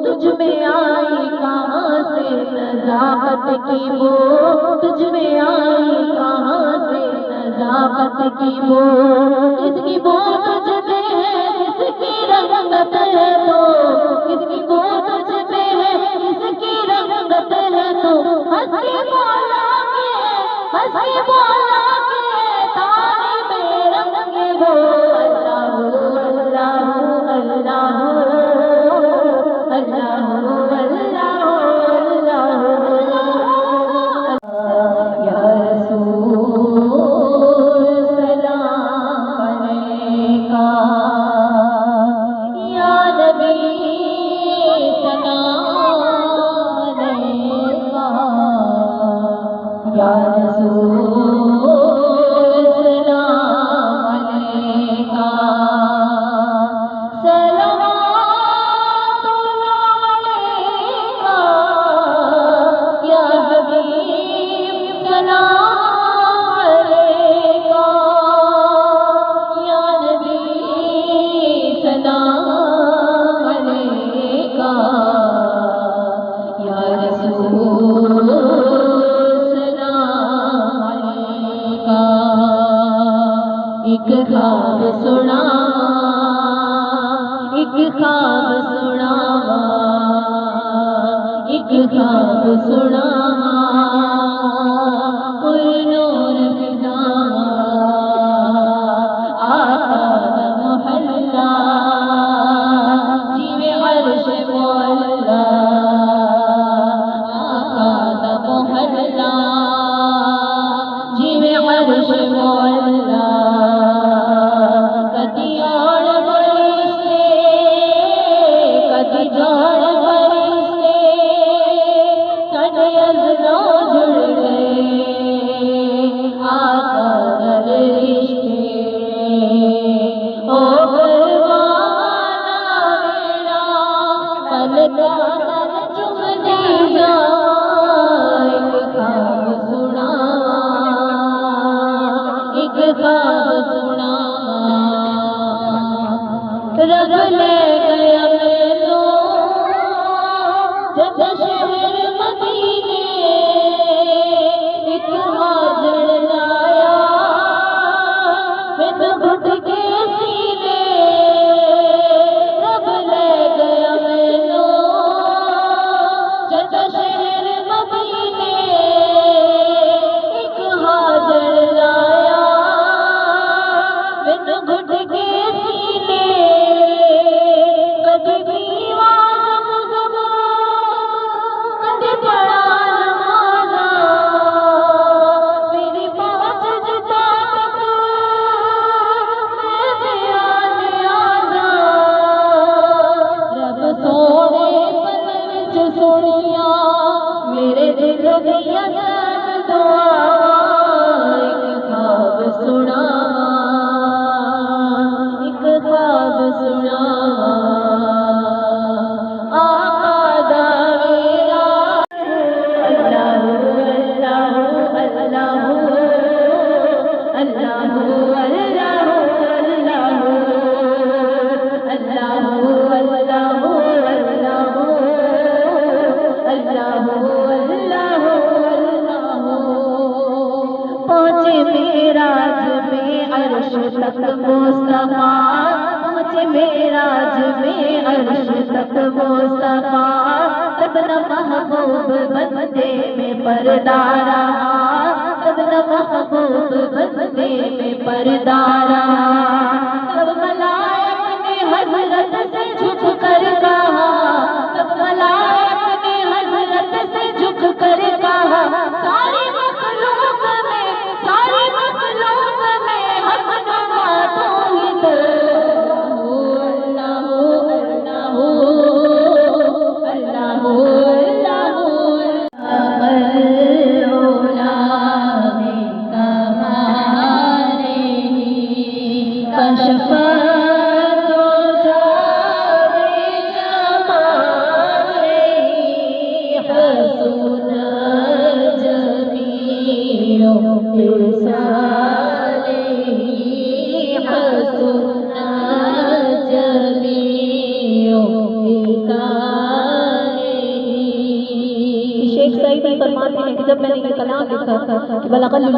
تجھ میں آئی کہاں سے نزاکت کی بو، تجھ میں آئی کہاں سے نزاکت کی بو، کس کی بو تجھ میں ہے کس کی رنگت ہے تو، کس کی بو تجھ میں ہے کس کی رنگت ہے تو، ہنسی مولا کے ہنسی مولا کے تارے میں رنگ ہو، حسنا جميع خصاله حسنا جميع خصاله. شیخ سعیدی فرماتے ہیں کہ جب میں نے یہ کلام لکھا کہ بلغ اللہ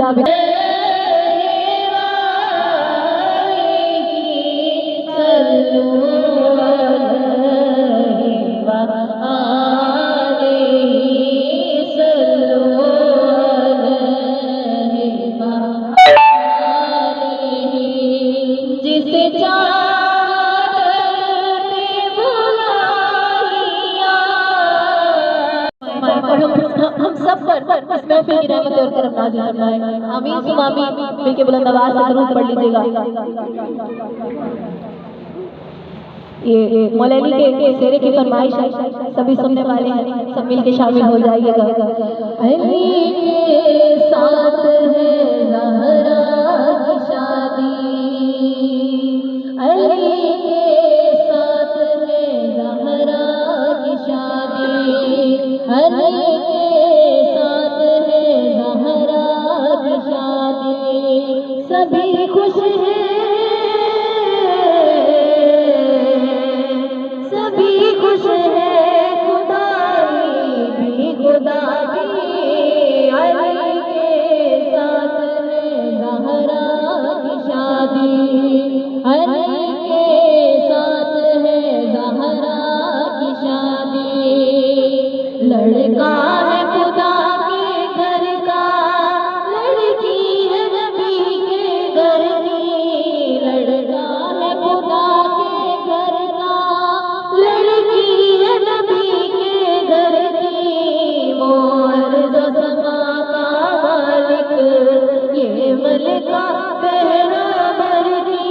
ہم سب پر اس میں اپنی رحمت اور کرم نازل فرمائے. آمین ثم آمین. مل کے بلند آواز سے درود پڑھ لیجیے گا. یہ مولا علی کے سیرے کی فرمائش ہے, سبھی سننے والے ہیں, سب مل کے شامل ہو جائیے گا. علی کے ساتھ ہے زہرا کی شادی, علی کے ساتھ ہے زہرا کی شادی, علی کے ساتھ ہے زہرا کی شادی. سبھی خوش ہیں, سبھی خوش ہیں, خدائی بھی خدا بھی. علی کے ساتھ ہے زہرا کی شادی, علی کے ساتھ ہے زہرا کی شادی. لڑکا ہے خدا کے گھر کا, لڑکی ہے نبی کے گھر کی. لڑکا ہے خدا کے گھر کا, لڑکی ہے نبی کے گھر کی. وہ عرض و سما کا مالک, یہ ملکہ پہرا بر کی.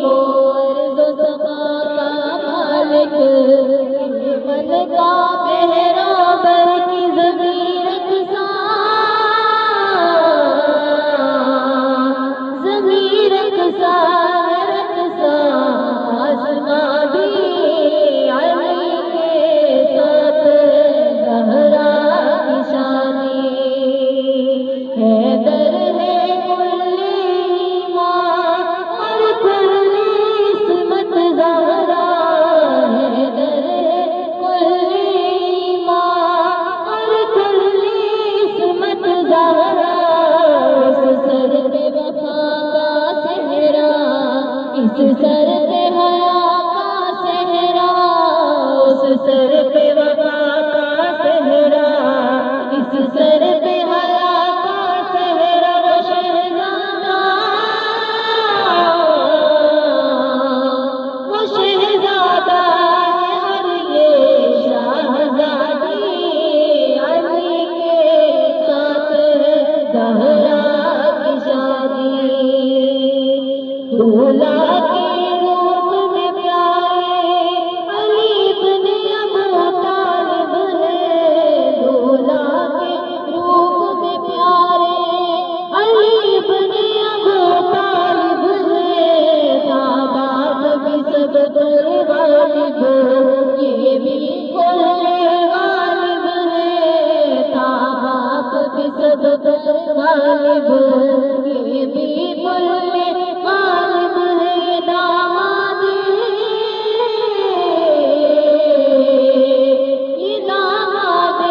وہ عرض و سما کا مالک, یہ ملکہ پہرا بر کی. ضمیر رقصا رقصا آسماں بھی. علی کے ساتھ زہرا کی شادی. حیدر ہے کل ایمان اور کل عصمت زہرا. حیدر ہے کل ایمان اور کل عصمت زہرا. اس سر پہ وفا کا صحرا, اس سر پہ حیا کا صحرا. اس سر پہ وفا کا صحرا, اس سر پہ حیا کا صحرا. وہ شہزادہ, وہ شہزادہ ہے اور یہ شہزادی. علی کے ساتھ ہے زہرا کی شادی. دولہا کے روپ میں پیارے علی بن ابو طالب ہے. دولہا کے روپ میں پیارے علی بن ابو طالب ہے. داماد بھی سب پر غالب, یہ بھی کل غالب ہے. داماد بھی سب پر غالب, یہ بھی کل غالب ہے. داماد یہ داماد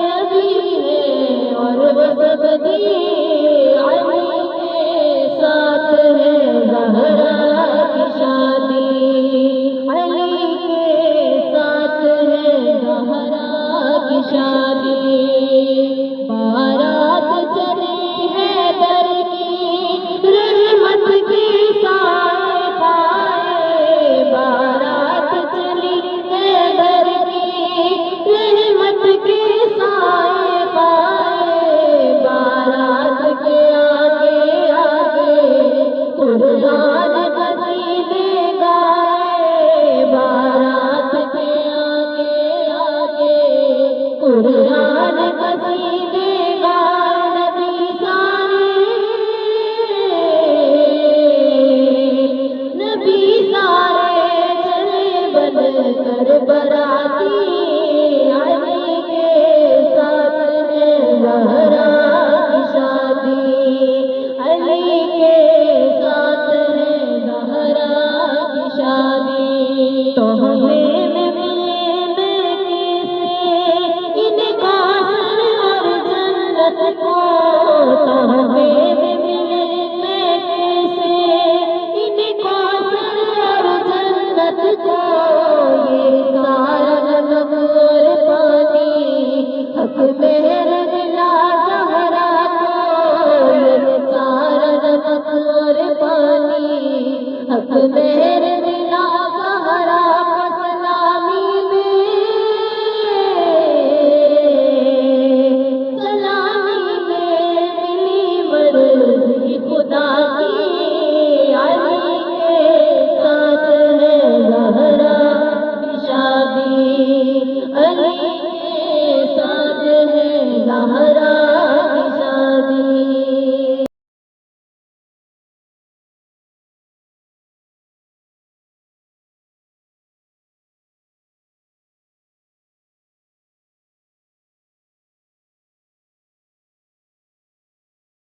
نبی ہے اور وہ سب دی. علی کے ساتھ ہے زہرا کی شادی, علی کے ساتھ ہے زہرا کی شادی. 12